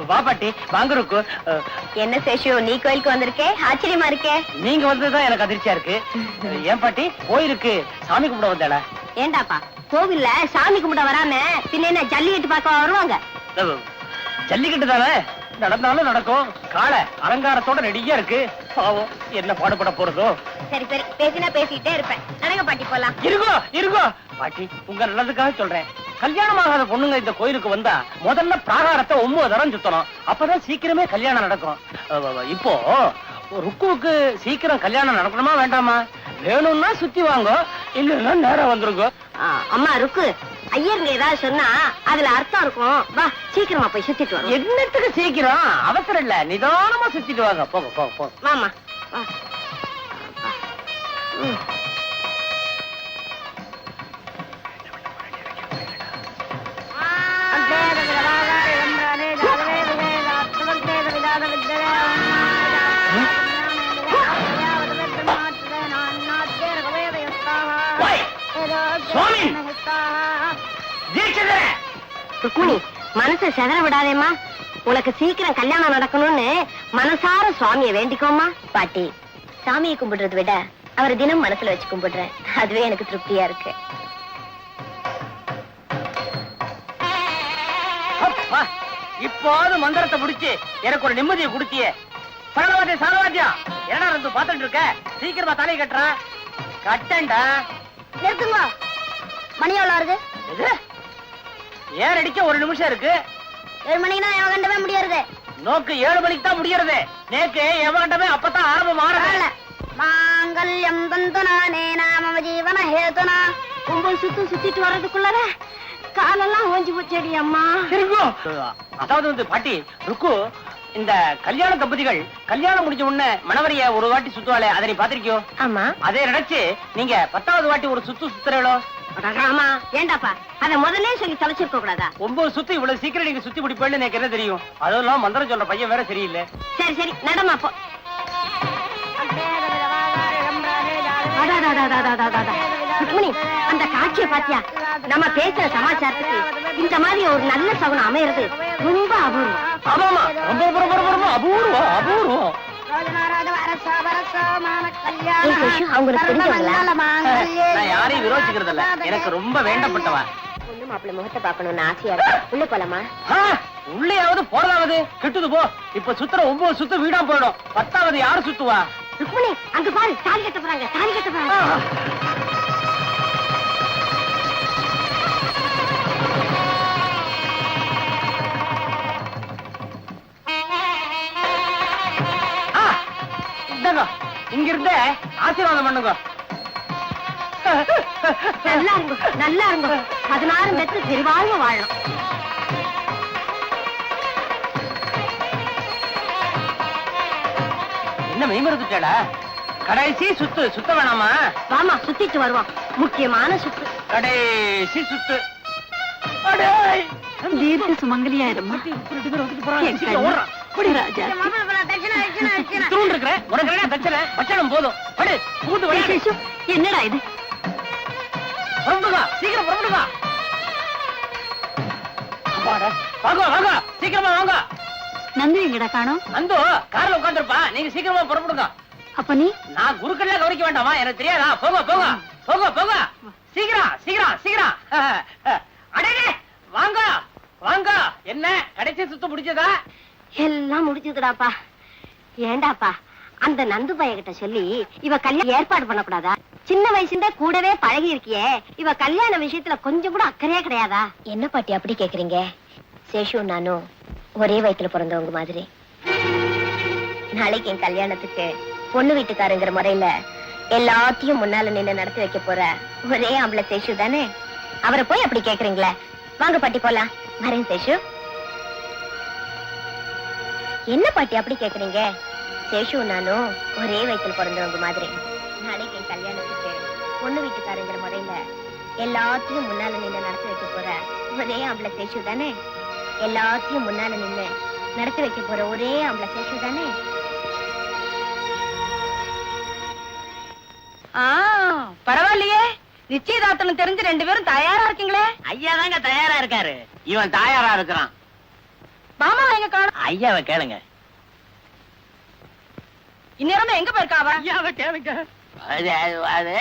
Speaker 3: வா பாட்டி, வாங்குருக்கு.
Speaker 5: என்ன சேஷு, நீ கோயிலுக்கு வந்திருக்கே? ஆச்சரியமா இருக்கே.
Speaker 3: நீங்க வந்ததுதான் எனக்கு அதிர்ச்சியா இருக்கு. ஏன் பாட்டி, கோயிலுக்கு சாமி கும்பிட வந்தாளா?
Speaker 5: ஏண்டாப்பா, கோவில்ல சாமி கும்பிட வராம பின்ன என்ன ஜல்லிக்கட்டு பார்க்க வருவாங்க?
Speaker 3: ஜல்லிக்கட்டு தானே, நடந்தாலும் நடக்கும். காளை அலங்காரத்தோட ரெடியா இருக்கு. பாவம், என்ன பாடுபட போறதோ.
Speaker 5: சரி சரி, பேசினா பேசிட்டே இருப்பேன். நடங்க பாட்டி, போலாம்.
Speaker 3: இருக்கோ இருக்கோ பாட்டி, உங்க நல்லதுக்காக சொல்றேன். கல்யாணம் ஆகாத பொண்ணுங்க இந்த கோயிலுக்கு வந்தா முதல்ல பிராகாரத்தை 9 தரம் சுத்தணும். அப்பதான் சீக்கிரமே கல்யாணம் நடக்கும். இப்போ ருக்குவுக்கு சீக்கிரம் கல்யாணம் நடக்கணுமா வேண்டாமா? வேணும்னா சுத்தி வாங்க, இல்லைன்னா நேரம் வந்துருங்க.
Speaker 5: அம்மா ருக்கு, ஐயருங்க ஏதாவது சொன்னா அதுல அர்த்தம் இருக்கும். வா, சீக்கிரமா போய் சுத்திட்டு வரோம்.
Speaker 3: என்னத்துக்கு சீக்கிரம்? அவசரம் இல்ல, நிதானமா சுத்திட்டு வாங்க. போங்க போங்க போங்க.
Speaker 5: மாமா
Speaker 3: சுவாமி
Speaker 5: ருக்மிணி மனசை செதற விடாதேம்மா. உனக்கு சீக்கிரம் கல்யாணம் நடக்கணும்னு மனசார சுவாமியை வேண்டிக்கோமா. பாட்டி, சாமியை கும்பிடுறதை விட அவரை தினம் மனசுல வச்சு கும்பிடுறேன். அதுவே எனக்கு திருப்தியா இருக்கு.
Speaker 4: இப்போது மந்திரத்தை முடிச்சு எனக்கு ஒரு நிம்மதியை கொடுத்தியே. சரவாத்தியம் சரவாத்தியம் என்ன வந்து பாத்துட்டு இருக்க? சீக்கிரமா தலையை கட்டுற. கட்டண்டா.
Speaker 5: நிறுத்துங்க. மணி எவ்வளவு வருது?
Speaker 4: ஏன் அடிக்க ஒரு நிமிஷம் இருக்கு.
Speaker 5: 7 மணினா எவன் கண்டவே முடியாது.
Speaker 4: நோக்கு 7 மணிக்கு தான் முடியறது. நேக்கு எவன் கண்டவே அப்பதான் ஆரம்பம் ஆரம்ப.
Speaker 5: மாங்கல்யம் தந்துனானே நாம ஜீவன ஹேதுனா. கும்பல் சுத்திட்டு வர்றதுக்குள்ளத காலெல்லாம் ஓஞ்சி போச்சேடி அம்மா.
Speaker 4: அதாவது வந்து பாட்டி ருக்கு, இந்த கல்யாண தம்பதிகள் கல்யாணம் முடிஞ்ச உடனே மணவரைய ஒரு வாட்டி சுத்துவாளே, அதை நீ பாத்திருக்கியோ?
Speaker 5: ஆமா.
Speaker 4: அதே நினைச்சு நீங்க 10வது வாட்டி ஒரு சுத்துறீங்களோ?
Speaker 5: ஆமா. ஏண்டாப்பா அத முதல்ல சொல்லி தொலைச்சிருக்க கூடாதா?
Speaker 4: 9 சுத்து இவ்வளவு சீக்கிரம் நீங்க சுத்தி முடிப்பேன்னு எனக்கு என்ன தெரியும்? அதெல்லாம் மந்திரம் சொல்ற பையன் வேற சரியில்லை.
Speaker 5: சரி சரி நடமா போ. ருக்மிணி, அந்த காட்சியை பாத்தியா? நம்ம பேசுற சமாச்சாரத்துக்கு இந்த மாதிரி ஒரு நல்ல சகுனம் அமையறது ரொம்ப அபூர்வம்.
Speaker 4: ஆமாமா, ரொம்ப ரொம்ப ரொம்ப அபூர்வம் அபூர்வம்.
Speaker 5: அவங்களுக்கு தெரிஞ்சவங்களா?
Speaker 4: நான் யாரையும் விரோதிக்கிறது இல்ல, எனக்கு ரொம்ப வேண்டப்பட்டவா.
Speaker 5: பொண்ணு மாப்பிள்ளை முகத்தை பாக்கணும்னு ஆசையா இருக்கு. உள்ள போலாமா?
Speaker 4: உள்ளேயாவது போறதாவது கெட்டுது போ. இப்ப சுத்துற 9 சுத்து வீடா போயிடும். 10வது யாரு சுத்துவா?
Speaker 5: ருக்மிணி, அங்க பாரு, தாலி கட்ட போறாங்க, தாலி கட்ட போறாங்க.
Speaker 4: இங்க இருந்த ஆசீர்வாதம் பண்ணுங்க.
Speaker 5: நல்லா இருங்க, நல்லா இருங்க. 16 பெற்று பெருவாழ்வு வாழணும்.
Speaker 4: என்ன மெய்மறந்துட்டா? கடைசி சுத்து சுத்த வேணாமா?
Speaker 5: வாமா, சுத்திட்டு வருவோம். முக்கியமான சுத்து.
Speaker 4: கடைசி சுத்து.
Speaker 2: தீர்க்க சுமங்கலியாயிரம்மா. என்னடா இது?
Speaker 4: சீக்கிரம் சீக்கிரமா வாங்க.
Speaker 2: நந்து எங்கடா காணோம்?
Speaker 4: நந்து கார்ல உட்காந்துருப்பா. நீங்க சீக்கிரமா புறப்படுங்க.
Speaker 2: அப்ப நீ?
Speaker 4: நான் குருக்கள்ல கவனிக்க வேண்டாமா? எனக்கு தெரியாதா? போங்க போங்க போங்க போங்க. சீக்கிரம் சீக்கிரம் சீக்கிரம். அடே வாங்க வாங்க. என்ன கடைசி சுத்து முடிஞ்சதா?
Speaker 5: எல்லாம் முடிஞ்சதுடாப்பா. ஏண்டாப்பா அந்த நந்து பையகிட்ட சொல்லி இவ கல்யாணம் ஏற்பாடு பண்ணக்கூடாதா? சின்ன வயசுல கூடவே பழகி இருக்கியே, இவ கல்யாண விஷயத்துல கொஞ்சம் கூட அக்கறையா கிடையாதா? என்ன பாட்டி அப்படி கேக்குறீங்க? சேஷு நானும் ஒரே வயித்துல பிறந்தவங்க மாதிரி. நாளைக்கு என் கல்யாணத்துக்கு பொண்ணு வீட்டுக்காரங்கிற முறையில எல்லாத்தையும் முன்னால நின்று நடத்தி வைக்க போற ஒரே ஆம்பளை சேஷு தானே. அவரை போய் அப்படி கேக்குறீங்களே. வாங்க பாட்டி போலாம். வரேன் சேஷு. என்ன பாட்டி அப்படி கேக்குறீங்க? சேஷு நானும் ஒரே வயித்துல பிறந்தவங்க மாதிரி. நாளைக்கு என் கல்யாணத்துக்கு பொண்ணு வீட்டுக்காரங்கிற முறையில எல்லாத்தையும் முன்னால நின்று நடத்தி வைக்க போற ஒரே ஆம்பளை சேஷு தானே. எல்லாத்தையும் முன்னால நின்று நடத்தி வைக்க போற ஒரே ஆம்பளை சேஷு தானே.
Speaker 2: பரவாயில்லையே, நிச்சயதார்த்தம் தெரிஞ்சு 2 பேரும் தயாரா இருக்கீங்களே.
Speaker 4: ஐயா தாங்க தயாரா இருக்காரு. இவன் தயாரா இருக்கிறான்.
Speaker 2: மாமா எங்க காணோம்?
Speaker 4: ஐயாவை கேளுங்க.
Speaker 2: இந்நேரம் எங்க போயிருக்காவ?
Speaker 4: ஐயாவை கேளுங்க. அது அது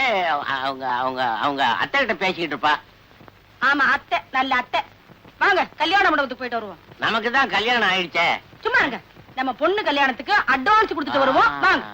Speaker 4: அவங்க அவங்க அவங்க அத்தை கிட்ட பேசிக்கிட்டு இருப்பா.
Speaker 2: ஆமா, அத்தை, நல்ல அத்தை. வாங்க கல்யாண மண்டபத்துக்கு போயிட்டு வருவோம்.
Speaker 4: நமக்கு தான் கல்யாணம் ஆயிடுச்சே.
Speaker 2: சும்மா இருங்க, நம்ம பொண்ணு கல்யாணத்துக்கு அட்வான்ஸ் கொடுத்துட்டு வருவோம். வாங்க.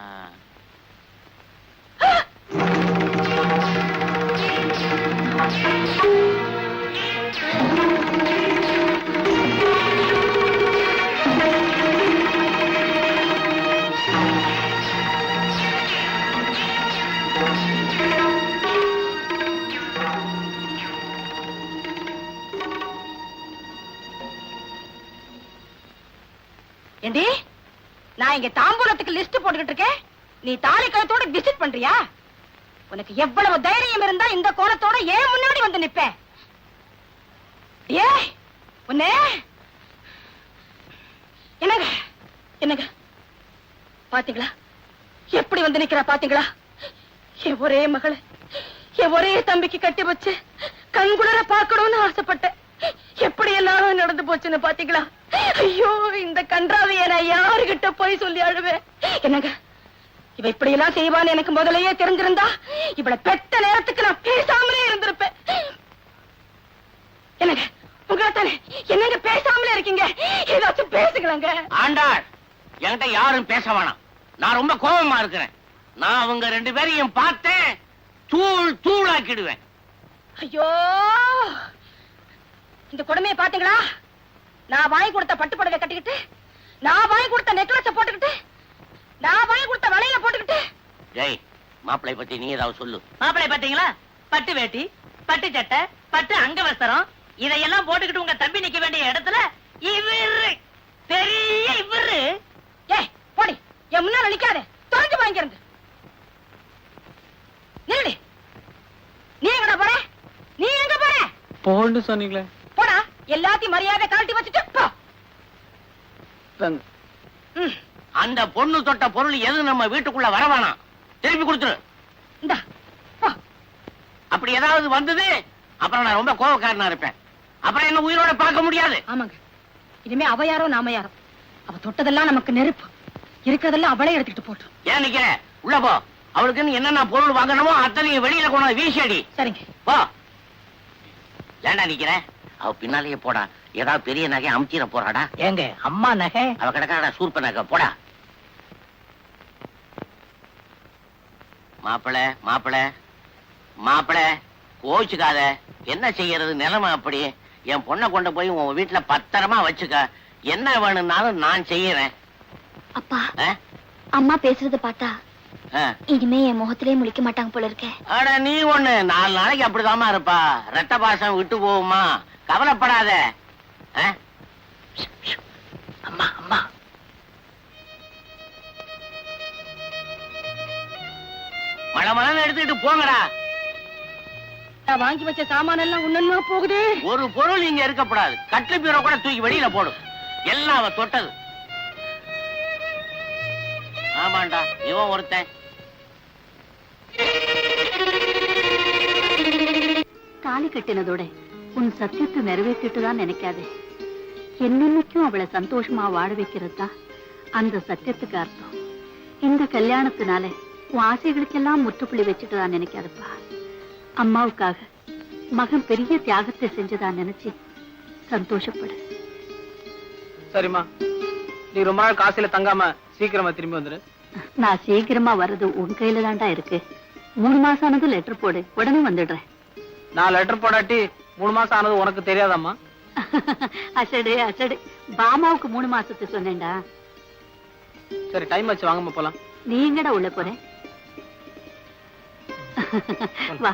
Speaker 2: ஏண்டி, நான் இங்க தாம்பூலத்துக்கு லிஸ்ட் போட்டுக்கிட்டு இருக்கேன். நீ தாலி கழுத்தோட விசிட் பண்றியா? உனக்கு எவ்வளவு தைரியம் இருந்தா இந்த கோலத்தோட ஏன் முன்னாடி வந்து நிப்பேன்? ஏ உன்னே என்னங்க என்னங்க பாத்தீங்களா எப்படி வந்து நிக்கிறா பாத்தீங்களா? என் ஒரே மகளை என் ஒரே தம்பிக்கு கட்டி வச்சு கண்குளர பார்க்கணும்னு ஆசைப்பட்டேன். எப்படி எல்லாம் நடந்து போச்சுன்னு பாத்தீங்களா? ஐயோ இந்த கன்றாவைய நான் யாருகிட்ட போய் சொல்லி அழுவேன்? என்னங்க இவ இப்படி எல்லாம் செய்வான்னு எனக்கு முதலையே தெரிஞ்சிருந்தா இவளை பெத்த நேரத்துக்கு நான் பேசாமலே இருந்திருப்பேன். என்னங்க உங்களாத்தானே என்னங்க பேசாமலே இருக்கீங்க? ஏதாச்சும் பேசுங்களேங்க.
Speaker 3: ஆண்டாள், என்கிட்ட யாரும் பேச வேணாம். நான் ரொம்ப கோபமா இருக்கிறேன். நான் அவங்க 2 பேரையும் பார்த்தேன், தூள் தூளாக்கிடுவேன்.
Speaker 2: ஐயோ இந்த கொடுமையை பாத்தீங்களா? நான் வாங்கி கொடுத்த பட்டு புடவை கட்டிக்கிட்டு, நான் வாங்கி கொடுத்த நெக்லஸ் போட்டுக்கிட்டு, நான் வாங்கி கொடுத்த வளையல போட்டுக்கிட்டு.
Speaker 3: ஜெய், மாப்பிளை பத்தி நீ ஏதாவது சொல்லு.
Speaker 4: மாப்பிள்ளை பாத்தீங்களா? பட்டு வேட்டி, பட்டு சட்டை, பட்டு அங்க வஸ்திரம் இதையெல்லாம் போட்டுக்கிட்டு உங்க தம்பி நிக்க வேண்டிய இடத்துல இவரு பெரிய இவரு.
Speaker 2: ஏய் போடி, என் முன்னால நிக்காதே, தொலைஞ்சு வாங்கிருந்து. நில்லு. நீ எங்கடா போற? நீ எங்க போற?
Speaker 6: போன்னு சொன்னீங்களே.
Speaker 2: போடா, எல்லாத்தையும் மரியாதை கழட்டி வச்சுட்டு போ.
Speaker 3: அந்த பொண்ணு தொட்ட பொருள் எது நம்ம வீட்டுக்குள்ள வரவானாம், திருப்பி கொடுத்துரு.
Speaker 2: இந்தா போ.
Speaker 3: அப்படி ஏதாவது வந்தது அப்புறம் நான் ரொம்ப கோபக்காரனா இருப்பேன். அப்புறம் என்ன உயிரோட பார்க்க முடியாது.
Speaker 2: ஆமாங்க, இனிமே அவ யாரோ நாம யாரோ, அவ தொட்டதெல்லாம் நமக்கு நெருப்பு, இருக்கிறதெல்லாம் அவளே எடுத்துட்டு போட்டோம்.
Speaker 3: ஏன் நிக்கிற? உள்ள போ. அவளுக்கு என்னென்ன பொருள் வாங்கணுமோ அத்தனையும் வெளியில கொண்டு வீசியடி.
Speaker 2: சரிங்க.
Speaker 3: போ. ஏண்டா நிக்கிற? அவ பின்னாலேயே போடா. ஏதாவது பெரிய நகை அமுச்சிட போறாடா.
Speaker 4: ஏங்க அம்மா நகை?
Speaker 3: அவ கிடக்காடா சூர்ப நகை. போடா. மாப்பிள மாப்பிள மாப்பிள கோச்சுக்காத. என்ன செய்யறது, நிலைமை அப்படி. என் பொண்ணை கொண்டு போய் உன் வீட்டுல பத்திரமா வச்சுக்க. என்ன வேணும்னாலும் நான் செய்யறேன்.
Speaker 5: அப்பா அம்மா பேசுறத பார்த்தா இனிமே என் முகத்திலே முழிக்க மாட்டாங்க போல இருக்கே.
Speaker 3: அட நீ ஒண்ணு 4 நாளைக்கு அப்படிதாம்மா இருப்பா. ரத்த பாசம் விட்டு போகுமா, கவலைப்படாத.
Speaker 4: அம்மா அம்மா
Speaker 3: மழை எடுத்துக்கிட்டு போங்கடா.
Speaker 2: நான் வாங்கி வச்ச சாமான எல்லாம் ஒண்ணு போகுது.
Speaker 3: ஒரு பொருள் இங்க இருக்கப்படாது. கட்லு பீரோ கூட தூக்கி வெளியில போடும். எல்லாம் அவ தொட்டது. ஆமாண்டா, இவன் ஒருத்தன்.
Speaker 7: தாலி கட்டினதோட உன் சத்தியத்தை நிறைவேற்றிட்டு தான் நினைக்காதே. என்னென்னைக்கும் அவளை சந்தோஷமா வாழ வைக்கிறது தான் அந்த சத்தியத்துக்கு அர்த்தம். இந்த கல்யாணத்தினால உன் ஆசைகளுக்கெல்லாம் முற்றுப்புள்ளி வச்சுட்டு தான் நினைக்காதப்பா. அம்மாவுக்காக மகன் பெரிய தியாகத்தை செஞ்சதான் நினைச்சு சந்தோஷப்படு.
Speaker 6: சரிம்மா, நீ ரொம்ப நாள் காசில தங்காம சீக்கிரமா திரும்பி வந்துரு.
Speaker 7: நான் சீக்கிரமா வர்றது உன் கையில தான்டா இருக்கு. 3 மாசம் ஆனது லெட்டர் போடு, உடனே வந்துடுறேன்.
Speaker 6: நான் லெட்டர் போடாட்டி 3 மாசம் ஆனது உனக்கு தெரியாதாம்மா?
Speaker 7: அசடு அசடு, பாமாவுக்கு 3 மாசத்து சொன்னேன்டா.
Speaker 6: சரி, டைம் வச்சு வாங்கம்மா போலாம்.
Speaker 7: நீ எங்கடா உள்ள போற? வா.